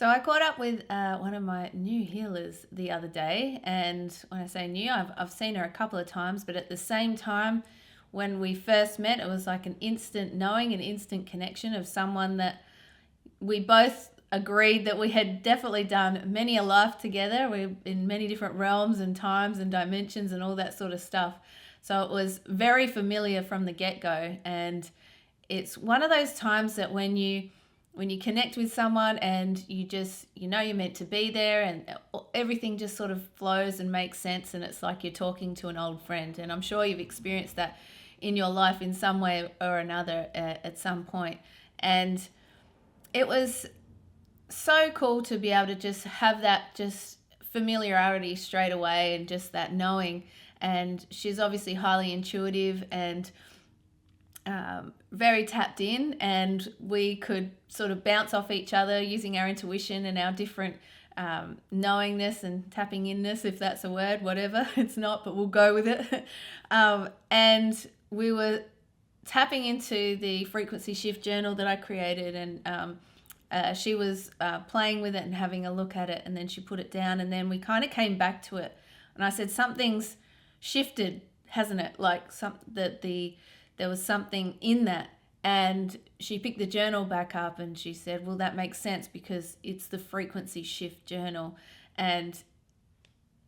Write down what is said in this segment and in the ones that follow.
So I caught up with one of my new healers the other day, and when I say new, I've seen her a couple of times, but at the same time, when we first met, it was like an instant knowing, an instant connection of someone that we both agreed that we had definitely done many a life together. We're in many different realms and times and dimensions and all that sort of stuff. So it was very familiar from the get-go, and it's one of those times that when you connect with someone and you're meant to be there, and everything just sort of flows and makes sense, and it's like you're talking to an old friend. And I'm sure you've experienced that in your life in some way or another at some point. And it was so cool to be able to just have that just familiarity straight away and just that knowing. And she's obviously highly intuitive and very tapped in, and we could sort of bounce off each other using our intuition and our different knowingness and tapping inness, if that's a word, whatever. It's not, but we'll go with it. And we were tapping into the frequency shift journal that I created, and she was playing with it and having a look at it, and then she put it down, and then we kind of came back to it, and I said, something's shifted, hasn't it? Like there was something in that. And she picked the journal back up and she said, well, that makes sense because it's the frequency shift journal. And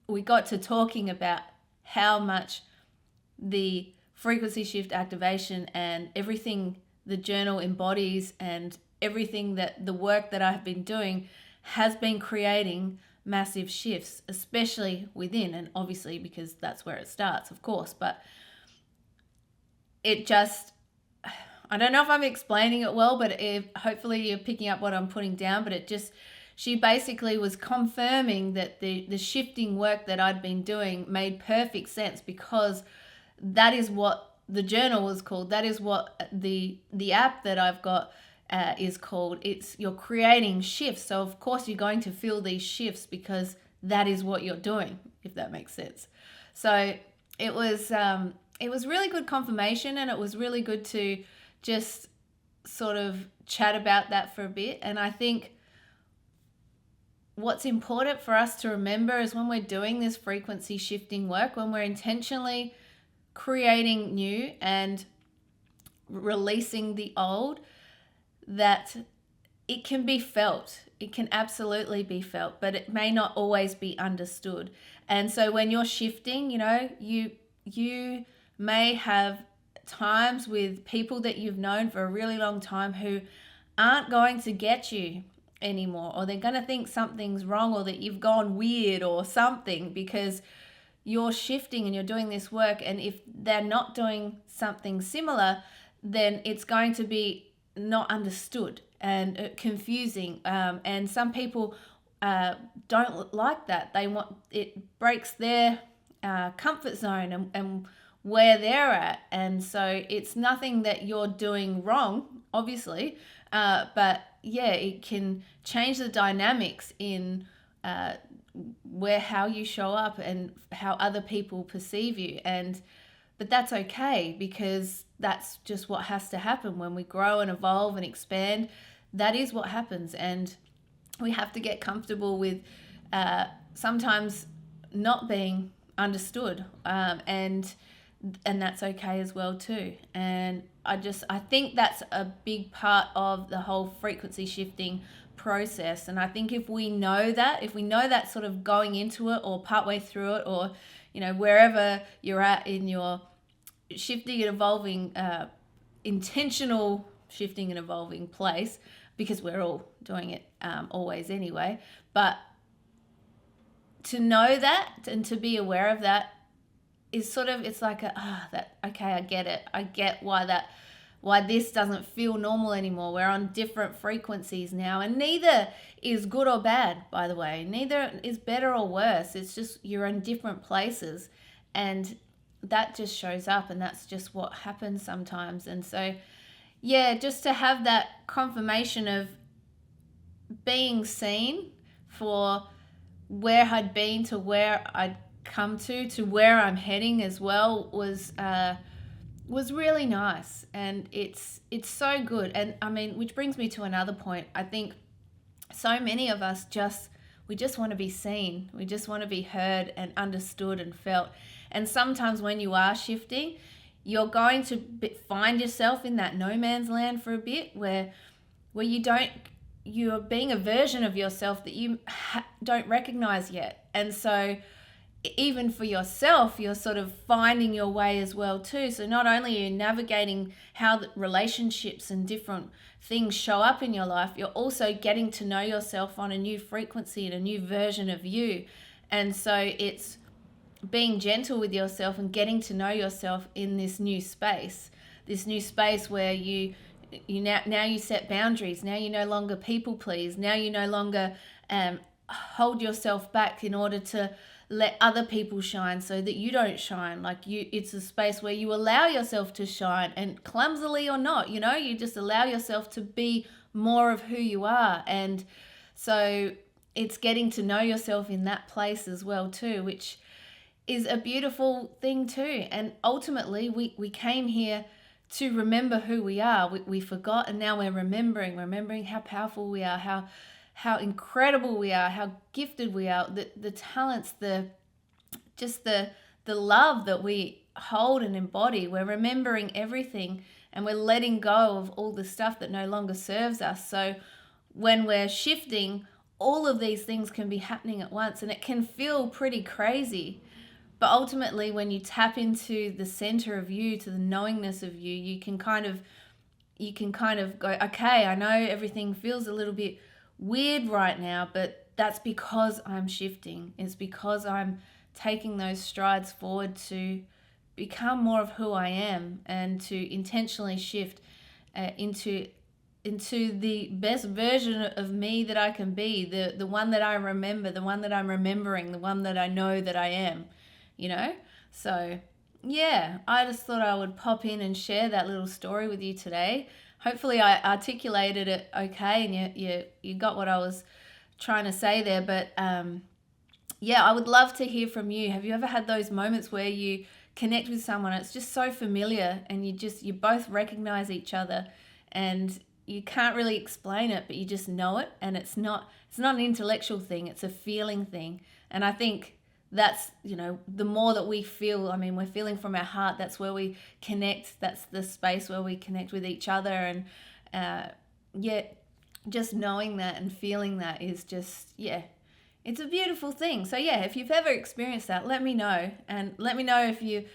we got to talking about how much the frequency shift activation and everything the journal embodies and everything that the work that I've been doing has been creating massive shifts, especially within, and obviously because that's where it starts, of course, but it just, I don't know if I'm explaining it well, but hopefully you're picking up what I'm putting down, but she basically was confirming that the shifting work that I'd been doing made perfect sense, because that is what the journal was called. That is what the app that I've got is called. You're creating shifts. So of course you're going to feel these shifts because that is what you're doing, if that makes sense. So it was really good confirmation, and it was really good to just sort of chat about that for a bit. And I think what's important for us to remember is when we're doing this frequency shifting work, when we're intentionally creating new and releasing the old, that it can be felt. It can absolutely be felt, but it may not always be understood. And so when you're shifting, you may have times with people that you've known for a really long time who aren't going to get you anymore, or they're going to think something's wrong, or that you've gone weird or something, because you're shifting and you're doing this work. And if they're not doing something similar, then it's going to be not understood and confusing. And some people don't like that. It breaks their comfort zone and where they're at. And so it's nothing that you're doing wrong, obviously, but yeah, it can change the dynamics in how you show up and how other people perceive you. But that's okay, because that's just what has to happen when we grow and evolve and expand. That is what happens, and we have to get comfortable with sometimes not being understood, and that's okay as well too. And I think that's a big part of the whole frequency shifting process. And I think if we know that sort of going into it, or partway through it, or wherever you're at in your shifting and evolving, intentional shifting and evolving place, because we're all doing it always anyway, but to know that and to be aware of that is sort of, it's like okay, I get it. I get why this doesn't feel normal anymore. We're on different frequencies now, and neither is good or bad, by the way. Neither is better or worse. It's just you're in different places, and that just shows up, and that's just what happens sometimes. And so, yeah, just to have that confirmation of being seen for where I'd been to where I'd come to where I'm heading as well was really nice. And it's so good. And I mean, which brings me to another point. I think so many of us we just want to be seen. We just want to be heard and understood and felt. And sometimes when you are shifting, you're going to find yourself in that no man's land for a bit where you're being a version of yourself that you don't recognize yet. And so even for yourself, you're sort of finding your way as well too. So not only are you navigating how the relationships and different things show up in your life, you're also getting to know yourself on a new frequency and a new version of you. And so it's being gentle with yourself and getting to know yourself in this new space where you now you set boundaries. Now you no longer people please. Now you no longer hold yourself back in order to let other people shine so that you don't shine. It's a space where you allow yourself to shine, and clumsily or not, you just allow yourself to be more of who you are. And so it's getting to know yourself in that place as well too, which is a beautiful thing too. And ultimately we came here to remember who we are. We forgot, and now we're remembering how powerful we are, how incredible we are, how gifted we are, the talents, the love that we hold and embody. We're remembering everything, and we're letting go of all the stuff that no longer serves us. So when we're shifting, all of these things can be happening at once, and it can feel pretty crazy. But ultimately, when you tap into the center of you, to the knowingness of you, you can kind of go, okay, I know everything feels a little bit weird right now, but that's because I'm shifting. It's because I'm taking those strides forward to become more of who I am, and to intentionally shift into the best version of me that I can be, the one that I remember, the one that I'm remembering, the one that I know that I am, So yeah, I just thought I would pop in and share that little story with you today. Hopefully I articulated it okay, and you got what I was trying to say there. But yeah, I would love to hear from you. Have you ever had those moments where you connect with someone, it's just so familiar, and you both recognize each other, and you can't really explain it, but you just know it, and it's not an intellectual thing, it's a feeling thing. And I think that's, the more that we feel, we're feeling from our heart, that's where we connect, that's the space where we connect with each other. And just knowing that and feeling that is just, it's a beautiful thing. So yeah, if you've ever experienced that, let me know. And let me know if you,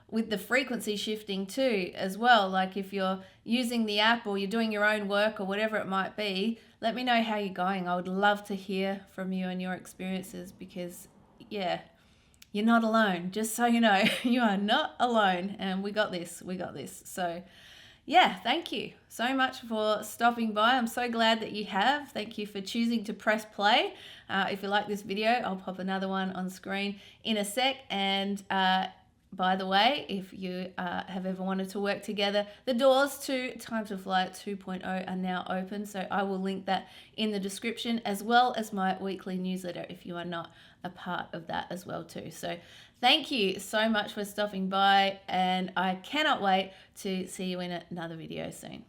with the frequency shifting too as well, like if you're using the app or you're doing your own work or whatever it might be, let me know how you're going. I would love to hear from you and your experiences, because you're not alone. Just so you know, you are not alone, and we got this. So yeah, thank you so much for stopping by. I'm so glad that you have. Thank you for choosing to press play. If you like this video, I'll pop another one on screen in a sec. And by the way, if you have ever wanted to work together, the doors to Time to Fly 2.0 are now open. So I will link that in the description, as well as my weekly newsletter if you are not a part of that as well too. So thank you so much for stopping by, and I cannot wait to see you in another video soon.